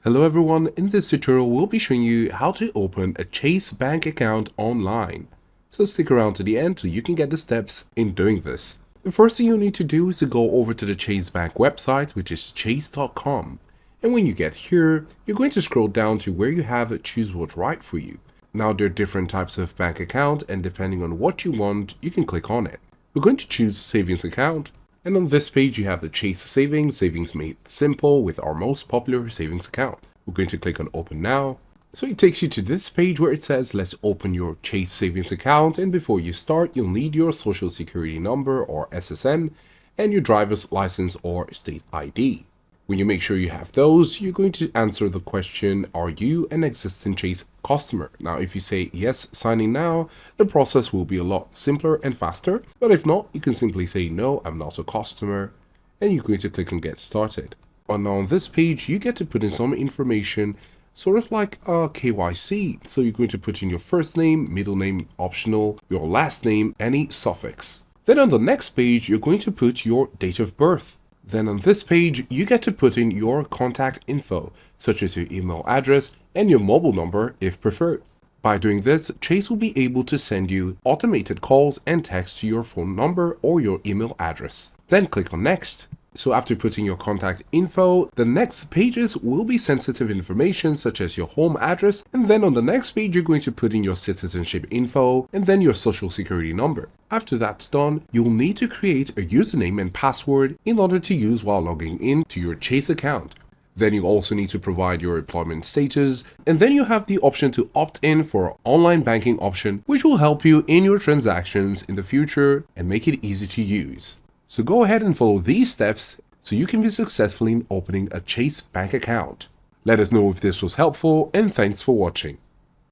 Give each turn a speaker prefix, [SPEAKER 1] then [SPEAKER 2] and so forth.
[SPEAKER 1] Hello everyone, in this tutorial we'll be showing you how to open a Chase bank account online. So stick around to the end so you can get the steps in doing this. The first thing you need to do is to go over to the Chase bank website, which is chase.com. And when you get here, you're going to scroll down to where you have choose what's right for you. Now there are different types of bank account, and depending on what you want, you can click on it. We're going to choose savings account. And on this page, you have the Chase Savings made simple with our most popular savings account. We're going to click on Open Now. So it takes you to this page where it says, let's open your Chase savings account. And before you start, you'll need your social security number or SSN and your driver's license or state ID. When you make sure you have those, you're going to answer the question, are you an existing Chase customer? Now, if you say yes, signing now, the process will be a lot simpler and faster. But if not, you can simply say, no, I'm not a customer. And you're going to click on get started. And on this page, you get to put in some information, sort of like a KYC. So you're going to put in your first name, middle name, optional, your last name, any suffix. Then on the next page, you're going to put your date of birth. Then on this page, you get to put in your contact info, such as your email address and your mobile number if preferred. By doing this, Chase will be able to send you automated calls and texts to your phone number or your email address. Then click on Next. So after putting your contact info, the next pages will be sensitive information such as your home address, and then on the next page you're going to put in your citizenship info and then your social security number. After that's done, you'll need to create a username and password in order to use while logging in to your Chase account. Then you also need to provide your employment status, and then you have the option to opt in for an online banking option, which will help you in your transactions in the future and make it easy to use. So go ahead and follow these steps so you can be successful in opening a Chase bank account. Let us know if this was helpful, and thanks for watching.